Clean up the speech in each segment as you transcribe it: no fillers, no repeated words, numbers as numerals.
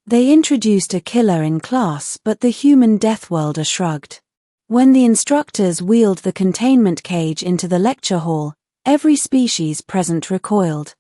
They introduced a killer in class, but the human deathworlder shrugged. When the instructors wheeled the containment cage into the lecture hall, every species present recoiled.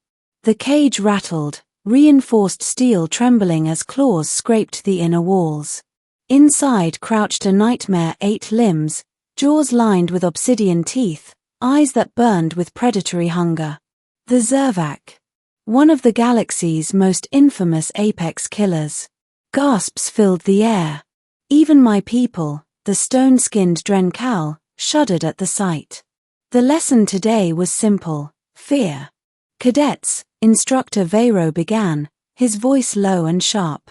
The cage rattled, reinforced steel trembling as claws scraped the inner walls. Inside crouched a nightmare 8 limbs, jaws lined with obsidian teeth, eyes that burned with predatory hunger. The Zervac, one of the galaxy's most infamous apex killers. Gasps filled the air. Even my people, the stone-skinned Drencal, shuddered at the sight. The lesson today was simple: fear. Cadets, Instructor Vero began, his voice low and sharp.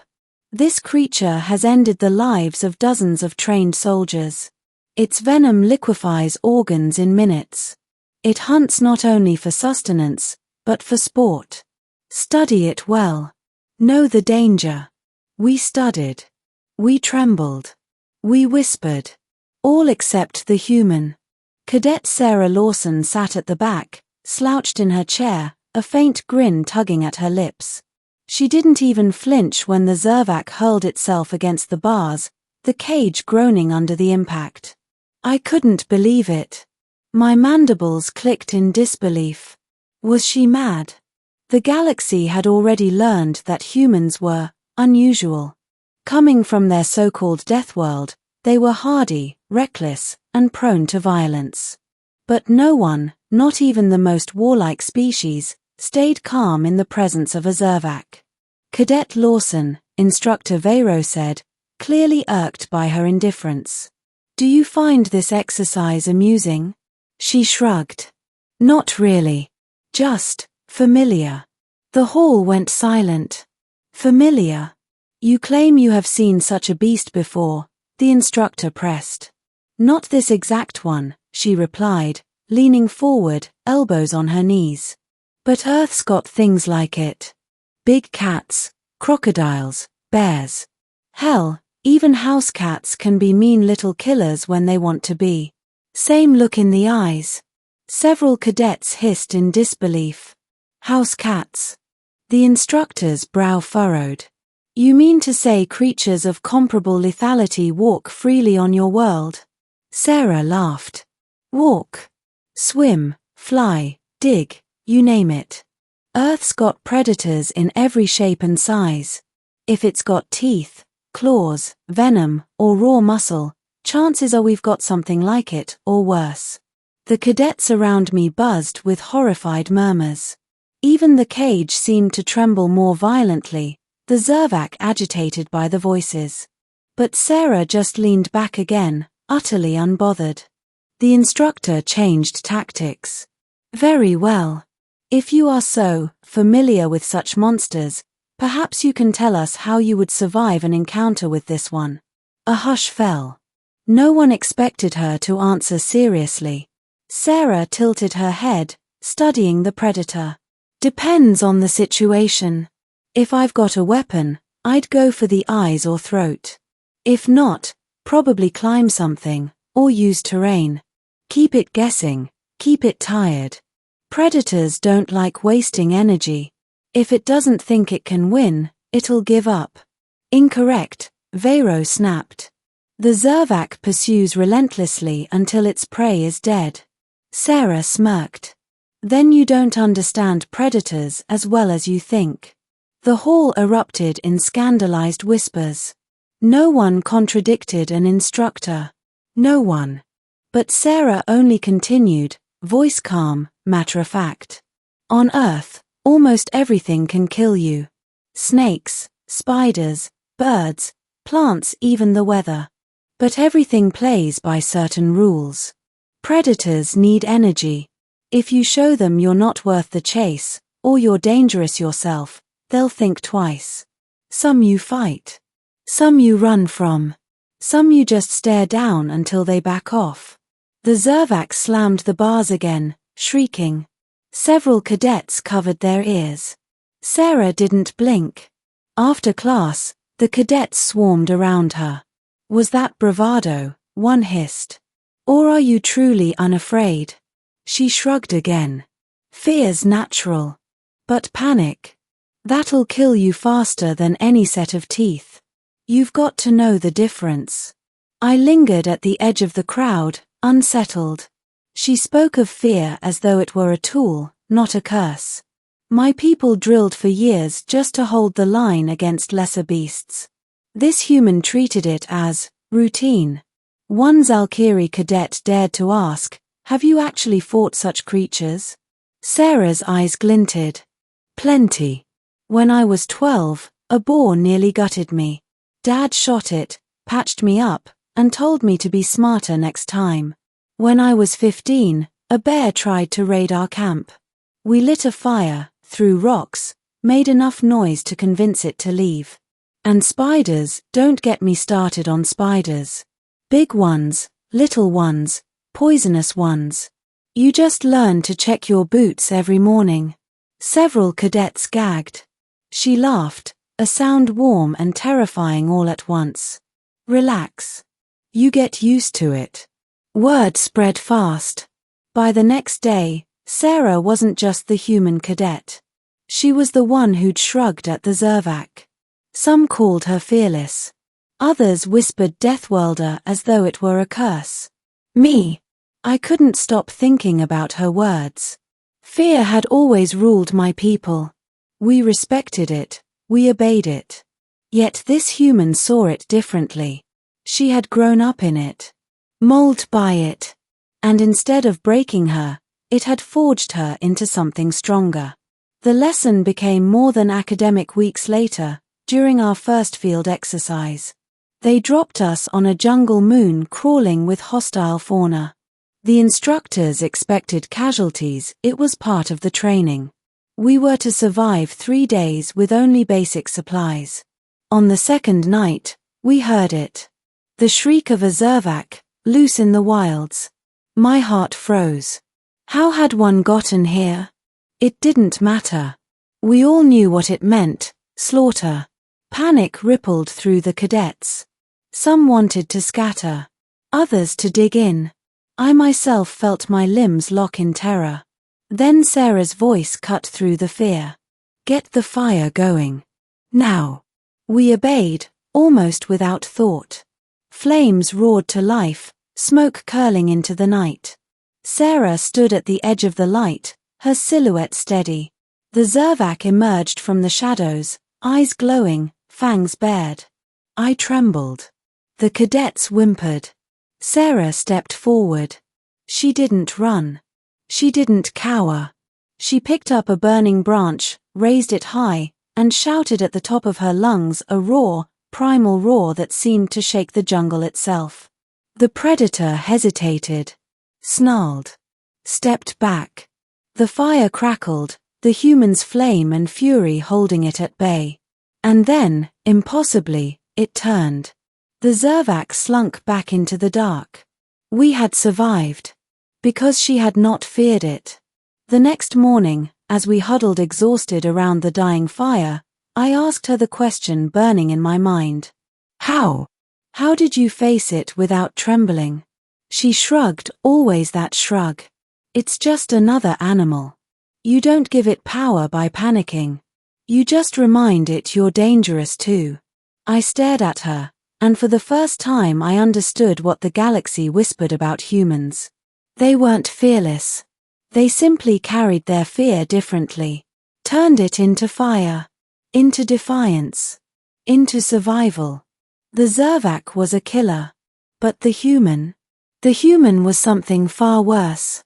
This creature has ended the lives of dozens of trained soldiers. Its venom liquefies organs in minutes. It hunts not only for sustenance, but for sport. Study it well. Know the danger. We studied. We trembled. We whispered. All except the human. Cadet Sarah Lawson sat at the back, slouched in her chair, a faint grin tugging at her lips. She didn't even flinch when the Zervac hurled itself against the bars, the cage groaning under the impact. I couldn't believe it. My mandibles clicked in disbelief. Was she mad? The galaxy had already learned that humans were unusual. Coming from their so-called Deathworld, they were hardy, reckless, and prone to violence. But no one, not even the most warlike species, stayed calm in the presence of a Zervac. Cadet Lawson, Instructor Vero said, clearly irked by her indifference. Do you find this exercise amusing? She shrugged. Not really. Just familiar. The hall went silent. Familiar? You claim you have seen such a beast before, the instructor pressed. Not this exact one, she replied, leaning forward, elbows on her knees. But Earth's got things like it. Big cats, crocodiles, bears. Hell, even house cats can be mean little killers when they want to be. Same look in the eyes. Several cadets hissed in disbelief. House cats. The instructor's brow furrowed. You mean to say creatures of comparable lethality walk freely on your world? Sarah laughed. Walk. Swim, fly, dig, you name it. Earth's got predators in every shape and size. If it's got teeth, claws, venom, or raw muscle, chances are we've got something like it, or worse. The cadets around me buzzed with horrified murmurs. Even the cage seemed to tremble more violently, the Zervac agitated by the voices. But Sarah just leaned back again, utterly unbothered. The instructor changed tactics. Very well. If you are so familiar with such monsters, perhaps you can tell us how you would survive an encounter with this one. A hush fell. No one expected her to answer seriously. Sarah tilted her head, studying the predator. Depends on the situation. If I've got a weapon, I'd go for the eyes or throat. If not, probably climb something, or use terrain. Keep it guessing, keep it tired. Predators don't like wasting energy. If it doesn't think it can win, it'll give up. Incorrect, Vero snapped. The Zervac pursues relentlessly until its prey is dead. Sarah smirked. Then you don't understand predators as well as you think. The hall erupted in scandalized whispers. No one contradicted an instructor. No one. But Sarah only continued, voice calm, matter-of-fact. On Earth, almost everything can kill you. Snakes, spiders, birds, plants, even the weather. But everything plays by certain rules. Predators need energy. If you show them you're not worth the chase, or you're dangerous yourself, they'll think twice. Some you fight. Some you run from. Some you just stare down until they back off. The Zervac slammed the bars again, shrieking. Several cadets covered their ears. Sarah didn't blink. After class, the cadets swarmed around her. Was that bravado? One hissed. Or are you truly unafraid? She shrugged again. Fear's natural. But panic. That'll kill you faster than any set of teeth. You've got to know the difference. I lingered at the edge of the crowd, unsettled. She spoke of fear as though it were a tool, not a curse. My people drilled for years just to hold the line against lesser beasts. This human treated it as routine. One Zalkiri cadet dared to ask, "Have you actually fought such creatures?" Sarah's eyes glinted. "Plenty. When I was 12, a boar nearly gutted me. Dad shot it, patched me up, and told me to be smarter next time. When I was 15, a bear tried to raid our camp. We lit a fire, threw rocks, made enough noise to convince it to leave. And spiders, don't get me started on spiders. Big ones, little ones, poisonous ones. You just learn to check your boots every morning." Several cadets gagged. She laughed, a sound warm and terrifying all at once. "Relax. You get used to it." Word spread fast. By the next day, Sarah wasn't just the human cadet. She was the one who'd shrugged at the Zervac. Some called her fearless. Others whispered Deathworlder as though it were a curse. Me. I couldn't stop thinking about her words. Fear had always ruled my people. We respected it, we obeyed it. Yet this human saw it differently. She had grown up in it, molded by it, and instead of breaking her, it had forged her into something stronger. The lesson became more than academic. Weeks later, during our first field exercise, they dropped us on a jungle moon crawling with hostile fauna. The instructors expected casualties. It was part of the training. We were to survive 3 days with only basic supplies. On the second night, we heard it. The shriek of a Zervac, loose in the wilds. My heart froze. How had one gotten here? It didn't matter. We all knew what it meant, slaughter. Panic rippled through the cadets. Some wanted to scatter, others to dig in. I myself felt my limbs lock in terror. Then Sarah's voice cut through the fear. "Get the fire going. Now." We obeyed, almost without thought. Flames roared to life, smoke curling into the night. Sarah stood at the edge of the light, her silhouette steady. The Zervac emerged from the shadows, eyes glowing, fangs bared. I trembled. The cadets whimpered. Sarah stepped forward. She didn't run. She didn't cower. She picked up a burning branch, raised it high, and shouted at the top of her lungs a roar, primal roar that seemed to shake the jungle itself. The predator hesitated, snarled, stepped back. The fire crackled, the human's flame and fury holding it at bay. And then, impossibly, it turned. The Zervac slunk back into the dark. We had survived. Because she had not feared it. The next morning, as we huddled exhausted around the dying fire, I asked her the question burning in my mind. How? How did you face it without trembling? She shrugged, always that shrug. It's just another animal. You don't give it power by panicking. You just remind it you're dangerous too. I stared at her, and for the first time I understood what the galaxy whispered about humans. They weren't fearless. They simply carried their fear differently, turned it into fire, into defiance, into survival. The Zervac was a killer, but the human was something far worse.